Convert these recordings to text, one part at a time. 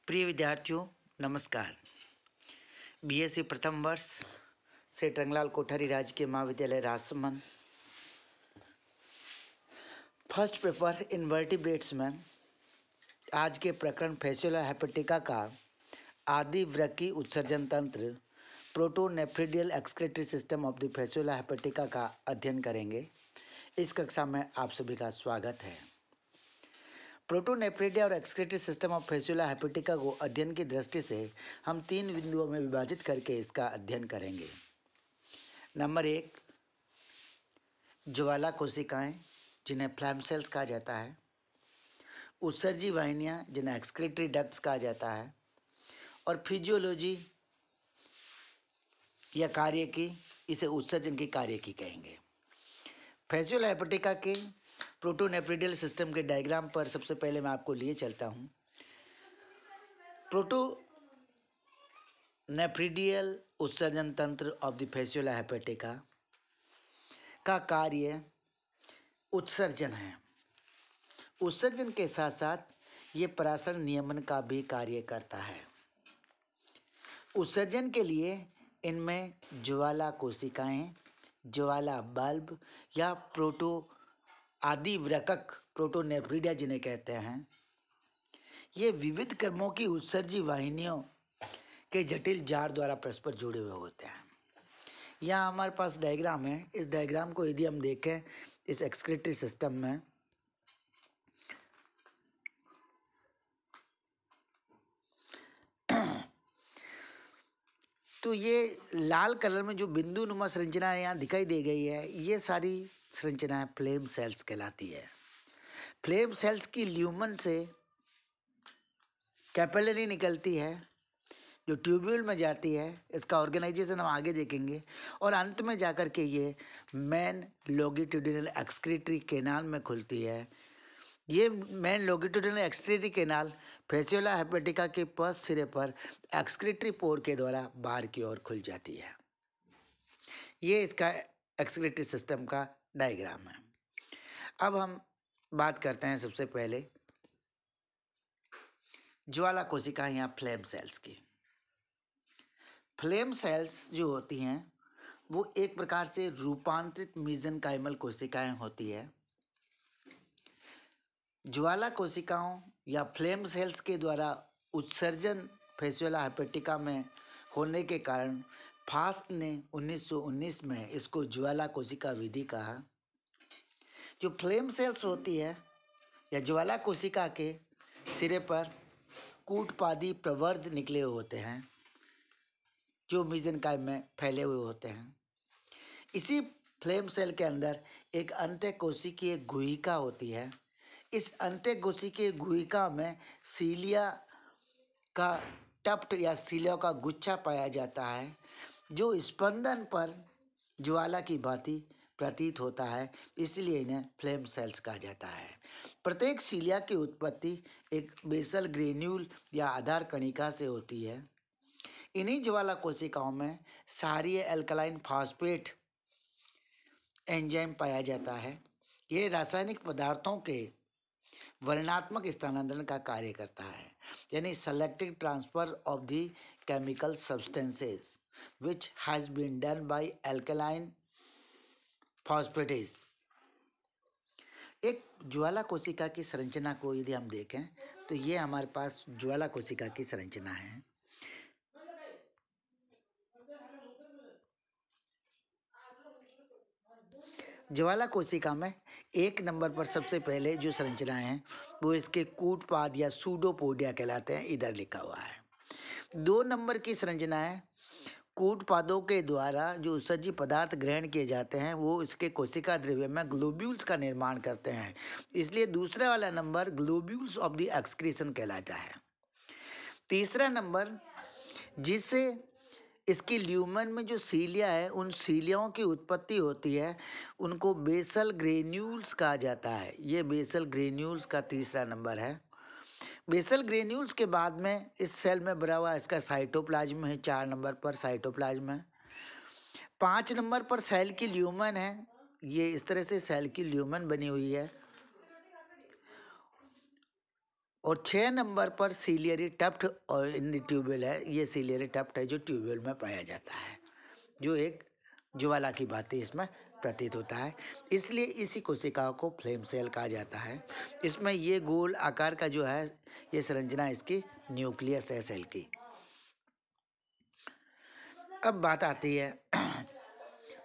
प्रिय विद्यार्थियों नमस्कार। बीएससी प्रथम वर्ष से टंगलाल कोठारी राजकीय महाविद्यालय राजसमंद फर्स्ट पेपर इनवर्टिब्रेट्स में आज के प्रकरण फैसियोला हेपेटिका का आदिवृक्की उत्सर्जन तंत्र protonephridial excretory system of the Fasciola hepatica का अध्ययन करेंगे। इस कक्षा में आप सभी का स्वागत है। प्रोटोनेफ्रिडिया और excretory system of Fasciola hepatica को अध्ययन की दृष्टि से हम 3 बिंदुओं में विभाजित करके इसका अध्ययन करेंगे। नंबर 1, ज्वाला कोशिकाएं जिन्हें फ्लैम सेल्स कहा जाता है, उत्सर्जी वाहिनियां जिन्हें एक्सक्रीटरी डक्ट्स कहा जाता है, और फिजियोलॉजी या कार्यकी, इसे उत्सर्जन की कार्यकी कहेंगे। फैसियोला हेपेटिका के प्रोटोनेफ्रिडियल सिस्टम के डायग्राम पर सबसे पहले मैं आपको लिए चलता हूँ। प्रोटोनेफ्रिडियल उत्सर्जन तंत्र ऑफ द फैसियोला हेपेटिका का कार्य उत्सर्जन है। उत्सर्जन के साथ साथ ये परासरण नियमन का भी कार्य करता है। उत्सर्जन के लिए इनमें ज्वाला कोशिकाएं, ज्वाला बल्ब या आदिवृक्क प्रोटोनेफ्रिडिया जिन्हें कहते हैं, ये विविध क्रमों की उत्सर्जी वाहिनियों के जटिल जाल द्वारा परस्पर जुड़े हुए होते हैं। यहाँ हमारे पास डायग्राम है। इस डायग्राम को यदि हम देखें इस एक्सक्रीटरी सिस्टम में, तो ये लाल कलर में जो बिंदु नुमा संरचना यहाँ दिखाई दे गई है, ये सारी संरचनाएं फ्लेम सेल्स कहलाती है। फ्लेम सेल्स की ल्यूमन से कैपिलरी निकलती है जो ट्यूब्यूल में जाती है। इसका ऑर्गेनाइजेशन हम आगे देखेंगे, और अंत में जाकर के ये मेन लॉन्गिट्यूडिनल एक्सक्रीटरी कैनाल में खुलती है। ये main longitudinal excretory canal Fasciola hepatica के पश्च सिरे पर एक्सक्रीटरी पोर के द्वारा बाहर की ओर खुल जाती है। ये इसका एक्सक्रीटरी सिस्टम का डायग्राम है। अब हम बात करते हैं सबसे पहले ज्वाला कोशिकाएं या फ्लेम सेल्स की। फ्लेम सेल्स जो होती हैं वो एक प्रकार से रूपांतरित मेसेनकाइमल कोशिकाएं होती है। ज्वाला कोशिकाओं या फ्लेम सेल्स के द्वारा उत्सर्जन फैसियोला हेपेटिका में होने के कारण फास्ट ने 1919 में इसको ज्वाला कोशिका विधि कहा। जो फ्लेम सेल्स होती है या ज्वाला कोशिका के सिरे पर कूटपादी प्रवर्ध निकले हुए होते हैं जो मेसेनकाइम में फैले हुए होते हैं। इसी फ्लेम सेल के अंदर एक अंतःकोशिकीय गुहिका होती है। इस अंतःकोशिकीय गुहिका में सीलिया का टफ्ट या सीलिया का गुच्छा पाया जाता है जो स्पंदन पर ज्वाला की भांति प्रतीत होता है, इसलिए इन्हें फ्लेम सेल्स कहा जाता है। प्रत्येक सीलिया की उत्पत्ति एक बेसल ग्रेन्यूल या आधार कणिका से होती है। इन्हीं ज्वाला कोशिकाओं में क्षारीय एल्कलाइन फॉस्फेट एंजाइम पाया जाता है। ये रासायनिक पदार्थों के वर्णनात्मक स्थानांतरण का कार्य करता है, यानी selective transfer of the chemical substances which has been done by alkaline phosphatase. एक ज्वाला कोशिका की संरचना को यदि हम देखें तो ये हमारे पास ज्वाला कोशिका की संरचना है। ज्वाला कोशिका में 1 नंबर पर सबसे पहले जो संरचनाएं हैं वो इसके कूटपाद या सूडोपोडिया कहलाते हैं, इधर लिखा हुआ है। 2 नंबर की संरचनाएं कूटपादों के द्वारा जो उत्सर्जी पदार्थ ग्रहण किए जाते हैं वो इसके कोशिका द्रव्य में ग्लोब्यूल्स का निर्माण करते हैं, इसलिए दूसरा वाला number globules of the excretion कहलाता है। तीसरा नंबर जिससे इसकी ल्यूमन में जो सीलिया है उन सीलियाओं की उत्पत्ति होती है उनको बेसल ग्रेन्यूल्स कहा जाता है। ये बेसल ग्रेन्यूल्स का तीसरा नंबर है। बेसल ग्रेन्यूल्स के बाद में इस सेल में भरा हुआ इसका साइटोप्लाज्म है। 4 नंबर पर साइटोप्लाज्म है। 5 नंबर पर सेल की ल्यूमन है। ये इस तरह से सेल की ल्यूमन बनी हुई है। और 6 नंबर पर सीलियरी टफ्ट और इन ट्यूबवेल है। ये सीलियरी टफ्ट है जो ट्यूबवेल में पाया जाता है, जो एक ज्वाला की भांति इसमें प्रतीत होता है, इसलिए इसी कोशिकाओं को फ्लेम सेल कहा जाता है। इसमें ये गोल आकार का जो है ये संरचना इसकी न्यूक्लियस है सेल की। अब बात आती है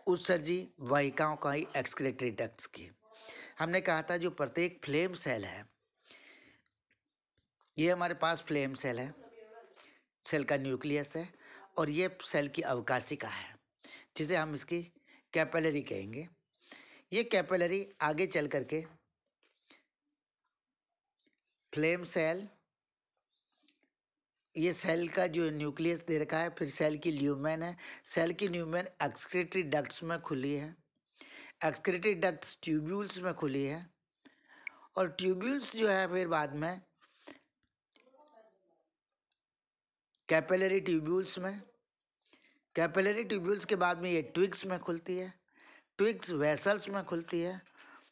उत्सर्जी वाहिकाओं का ही एक्सक्रीटरी डक्ट्स की। हमने कहा था जो प्रत्येक फ्लेम सेल है, ये हमारे पास फ्लेम सेल है, सेल का न्यूक्लियस है, और ये सेल की अवकाशिका है जिसे हम इसकी कैपिलरी कहेंगे। ये कैपिलरी आगे चल करके फ्लेम सेल, ये सेल का जो न्यूक्लियस दे रखा है, फिर सेल की ल्यूमेन है, सेल की ल्यूमेन एक्सक्रीटरी डक्ट्स में खुली है, एक्सक्रीटरी डक्ट्स ट्यूब्यूल्स में खुली है, और ट्यूब्यूल्स जो है फिर बाद में कैपिलरी ट्यूब्यूल्स में, कैपिलरी ट्यूब्यूल्स के बाद में ये ट्विग्स में खुलती है, ट्विग्स वेसल्स में खुलती है,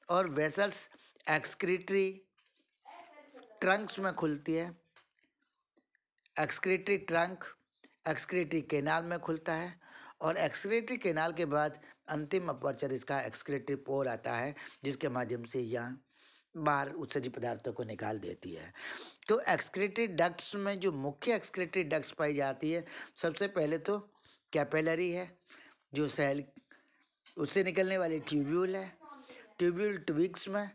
और वेसल्स एक्सक्रीटरी ट्रंक्स में खुलती है, एक्सक्रीटरी ट्रंक एक्सक्रीटरी कैनाल में खुलता है, और एक्सक्रीटरी कैनाल के बाद अंतिम अपर्चर इसका एक्सक्रीटरी पोर आता है जिसके माध्यम से यहाँ बाहर उत्सर्जी पदार्थों को निकाल देती है। तो एक्सक्रीटरी डक्ट्स में जो मुख्य एक्सक्रीटरी डक्ट्स पाई जाती है, सबसे पहले तो कैपिलरी है जो सेल, उससे निकलने वाली ट्यूब्यूल है, ट्यूब्यूल ट्विग्स में,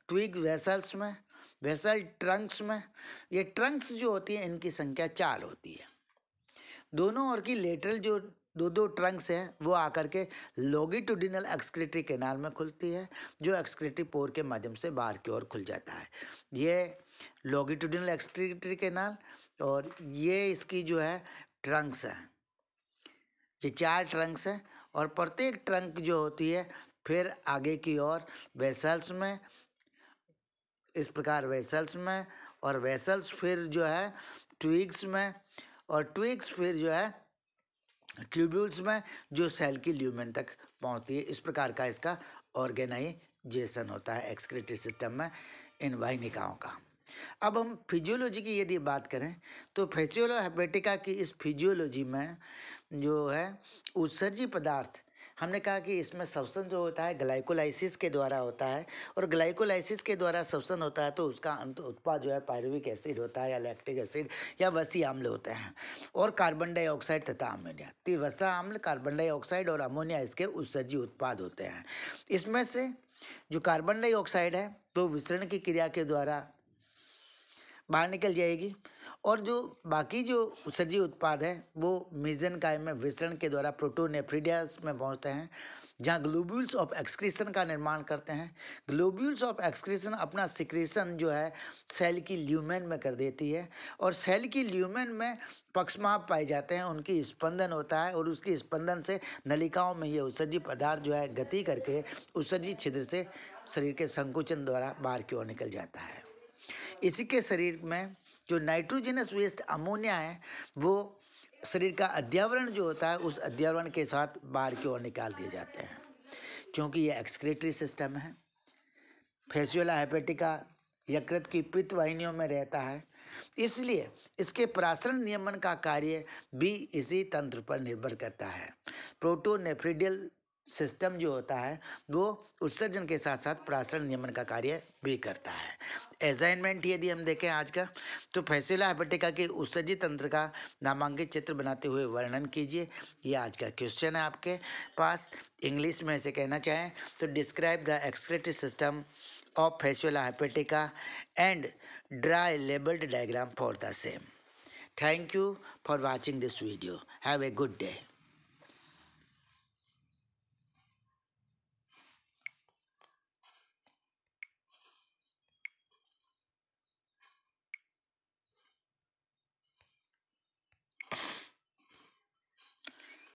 ट्विग वेसल्स में, वेसल ट्रंक्स में। ये ट्रंक्स जो होती हैं इनकी संख्या 4 होती है। दोनों ओर की लेटरल जो दो ट्रंक्स हैं वो आकर के लॉन्गिट्यूडिनल एक्सक्रीटरी कैनाल में खुलती है जो एक्सक्रीटरी पोर के माध्यम से बाहर की ओर खुल जाता है। ये लॉन्गिट्यूडिनल एक्सक्रीटरी कैनाल, और ये इसकी जो है ट्रंक्स हैं, ये 4 ट्रंक्स हैं, और प्रत्येक ट्रंक जो होती है फिर आगे की ओर वेसल्स में, इस प्रकार वेसल्स में, और वेसल्स फिर जो है ट्विग्स में, और ट्विग्स फिर जो है ट्यूब्यूल्स में जो सेल की ल्यूमेन तक पहुंचती है। इस प्रकार का इसका ऑर्गेनाइजेशन होता है एक्सक्रीटरी सिस्टम में इन वाहिनिकाओं का। अब हम फिजियोलॉजी की यदि बात करें तो फेसियोला हेपेटिका की इस फिजियोलॉजी में जो है उत्सर्जी पदार्थ, हमने कहा कि इसमें श्वसन जो होता है ग्लाइकोलाइसिस के द्वारा होता है, और ग्लाइकोलाइसिस के द्वारा श्वसन होता है तो उसका अंत उत्पाद जो है पायरुविक एसिड होता है या लैक्टिक एसिड या वसी अम्ल होते हैं, और कार्बन डाइऑक्साइड तथा अमोनिया। तो वसा अम्ल, कार्बन डाइऑक्साइड और अमोनिया इसके उत्सर्जी उत्पाद होते हैं। इसमें से जो कार्बन डाइऑक्साइड है तो विसरण की क्रिया के द्वारा बाहर निकल जाएगी, और जो बाकी जो उत्सर्जी उत्पाद है वो मेसेनकाइम में विसरण के द्वारा प्रोटोनेफ्रिडियस में पहुंचते हैं जहां ग्लोब्यूल्स ऑफ एक्सक्रीशन का निर्माण करते हैं। ग्लोब्यूल्स ऑफ एक्सक्रीशन अपना सिक्रीशन जो है सेल की ल्यूमेन में कर देती है, और सेल की ल्यूमेन में पक्षमाप पाए जाते हैं, उनकी स्पंदन होता है, और उसकी स्पंदन से नलिकाओं में ये उत्सर्जी पदार्थ जो है गति करके उत्सर्जी छिद्र से शरीर के संकुचन द्वारा बाहर की ओर निकल जाता है। इसी के शरीर में जो नाइट्रोजनस वेस्ट अमोनिया है वो शरीर का अध्यावरण जो होता है उस अध्यावरण के साथ बाहर की ओर निकाल दिए जाते हैं। क्योंकि ये एक्सक्रीटरी सिस्टम है, फेसियोला हेपेटिका यकृत की पित्त वाहिनियों में रहता है, इसलिए इसके प्रासरण नियमन का कार्य भी इसी तंत्र पर निर्भर करता है। प्रोटोनेफ्रिडियल सिस्टम जो होता है वो उत्सर्जन के साथ साथ प्रासरण नियमन का कार्य भी करता है। असाइनमेंट यदि हम देखें आज का, तो फेसियोला हेपेटिका के उत्सर्जी तंत्र का नामांकित चित्र बनाते हुए वर्णन कीजिए। ये आज का क्वेश्चन है आपके पास। इंग्लिश में से कहना चाहें तो describe the excretory system of Fasciola hepatica and draw a labelled diagram for the same. Thank you for watching this video. Have a good day.